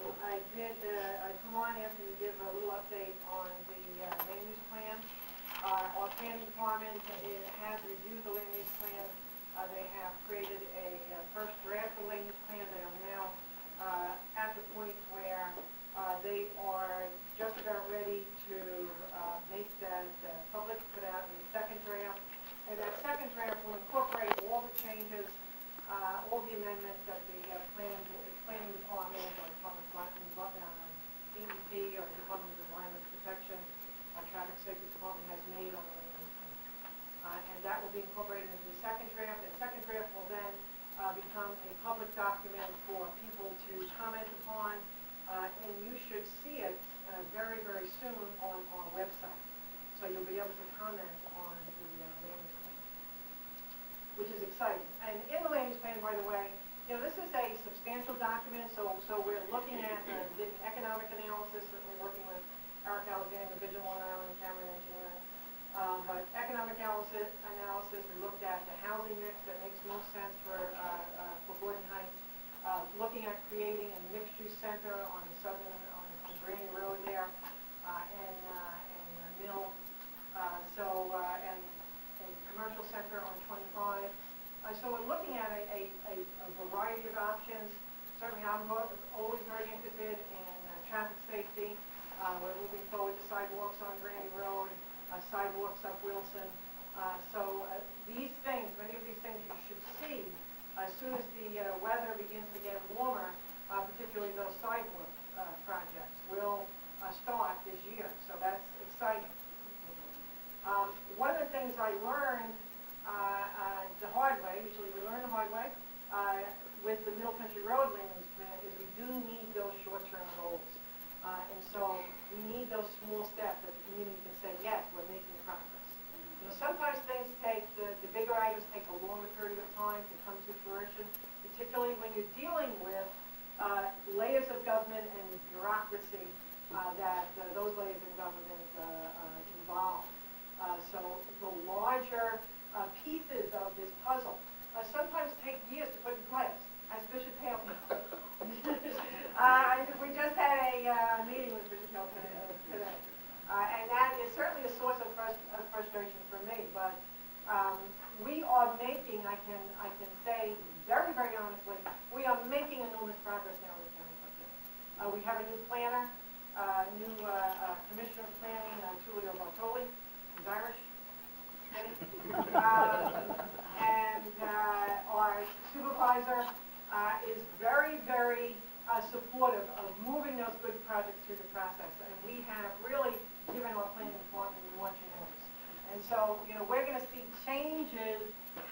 I come on after you give a little update on the land use plan. Our planning department has reviewed the land use plan. They have created a first draft of land use plan. They are now at the point where they are just about ready to make that public, put out a second draft. And that second draft will incorporate all the changes, all the amendments that the planning department or DEP or Department of Environmental Protection, Traffic Safety Department has made on the land use plan. And that will be incorporated into the second draft. That second draft will then become a public document for people to comment upon, and you should see it very, very soon on our website. So you'll be able to comment on the land use plan, which is exciting. And in the land use plan, by the way, you know, this is a substantial document, so we're looking at the economic analysis that we're working with Eric Alexander, Vision Long Island, Cameron Engineering. But economic analysis, we looked at the housing mix that makes most sense for Gordon Heights, looking at creating a mixed-use center on the southern, on Granny Road there, and Mill, and a commercial center on 25. So we're looking at a variety of options. Certainly I'm always very interested in traffic safety. We're moving forward to sidewalks on Granny Road, sidewalks up Wilson. These things, many of these things you should see as soon as the weather begins to get warmer, particularly those sidewalk projects will start this year. So that's exciting. One of the things I learned the hard way, usually we learn the hard way, with the Middle Country Road land use plan is we do need those short-term goals. And so we need those small steps that the community can say, yes, we're making progress. You know, sometimes things take, the bigger items take a longer period of time to come to fruition, particularly when you're dealing with layers of government and bureaucracy that those layers of government involve. So the larger pieces of this puzzle sometimes take years to put in place, as Bishop Hale knows. We just had a meeting with Bishop Hale today, and that is certainly a source of frustration for me. But we are making, I can say very, very honestly, we are making enormous progress now in the county budget. We have a new planner, new commissioner of planning, Tullio Bartoli, who's Irish. And our supervisor is very, very supportive of moving those good projects through the process. And we have really given our planning department marching orders. And so, you know, we're going to see changes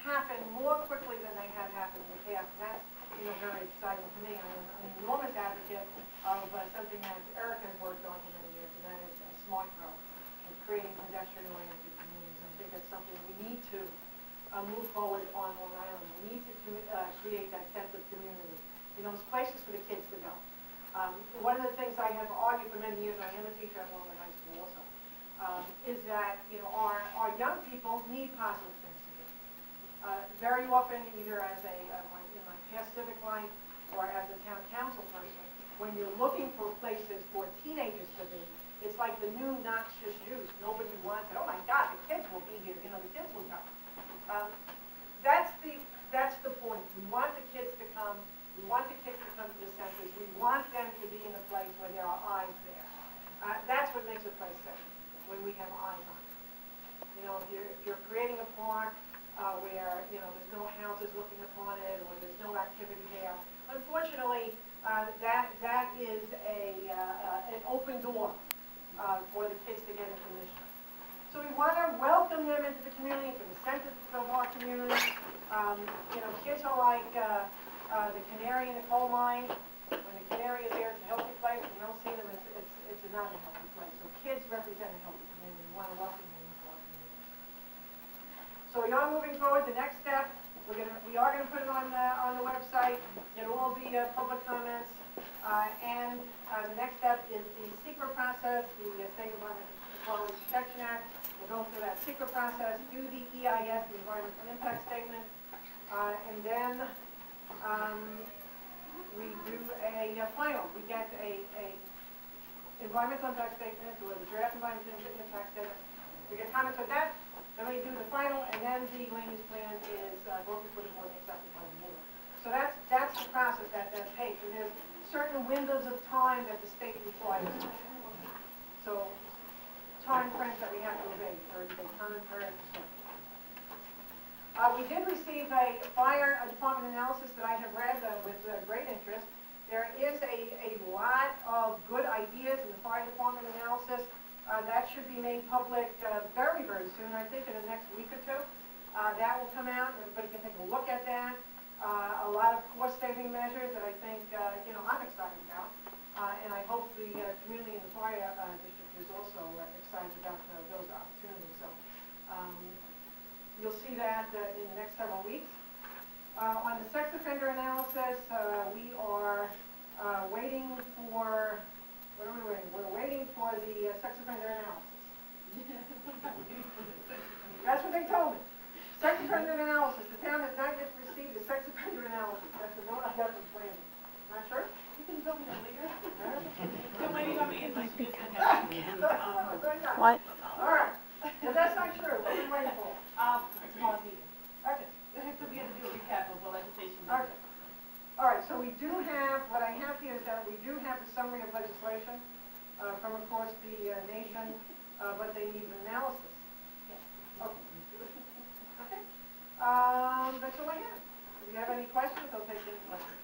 happen more quickly than they have happened in the past. And that's, you know, very exciting to me. I'm an enormous advocate of something that Eric has worked on for many years, and that is smart growth and creating pedestrian-oriented communities. I think that's something we need to move forward on Long Island. We need to create that sense of community. You know, there's places for the kids to go. One of the things I have argued for many years, and I am a teacher at Long Island High School also, is that, you know, our young people need positive things to do. Very often, either as in my past civic life or as a town council person, when you're looking for places for teenagers to be, it's like the new noxious use. Nobody wants it. Oh my God, the kids will be here. You know, the kids will come. That's the point. We want the kids to come. We want the kids to come to the centers. We want them to be in a place where there are eyes there. That's what makes a place safe, when we have eyes on it. You know, if you're creating a park where, you know, there's no houses looking upon it, or there's no activity there, unfortunately, that is an open door for the kids to get information. So we want to welcome them into the community, into the centers of our community. You know, kids are like the canary in the coal mine. When the canary is there, it's a healthy place. When you don't see them, it's not a healthy place. So kids represent a healthy community. We want to welcome them into our community. So we are moving forward. The next step, we are going to put it on the website. It'll all be public comments. And the next step is the secret process, the State Environmental Quality Protection Act. We'll go through that secret process, do the EIS, the Environmental Impact Statement, and then we do a final. We get a environmental impact statement, or the draft environmental impact statement. We get comments on that, then we do the final, and then the land use plan is brought before the board and accepted by the board. So that's the process that takes, and there's certain windows of time that the state requires. So time frames that we have to obey, 30-day comment period, and so on. We did receive a fire department analysis that I have read with great interest. There is a lot of good ideas in the fire department analysis. That should be made public very, very soon, I think in the next week or two. That will come out, and everybody can take a look at that. A lot of cost-saving measures that I think, I'm excited about. And I hope the community in the fire district is also excited about those opportunities. So you'll see that in the next several weeks. On the sex offender analysis, we are waiting for, what are we waiting? We're waiting for the sex offender analysis. That's what they told me. Sex offender analysis. The town has not yet received the sex offender analysis. That's the note I got from planning. Not sure? You can tell me that later. What? All right. Well, that's not true. What are we waiting for? Small meeting. Okay. So we have to do a recap of what legislation. Okay. All right. So we do have, what I have here is that we do have a summary of legislation from across the nation, but they need an analysis. Yes. Okay. Okay. That's all I have. If you have any questions, I'll take any questions.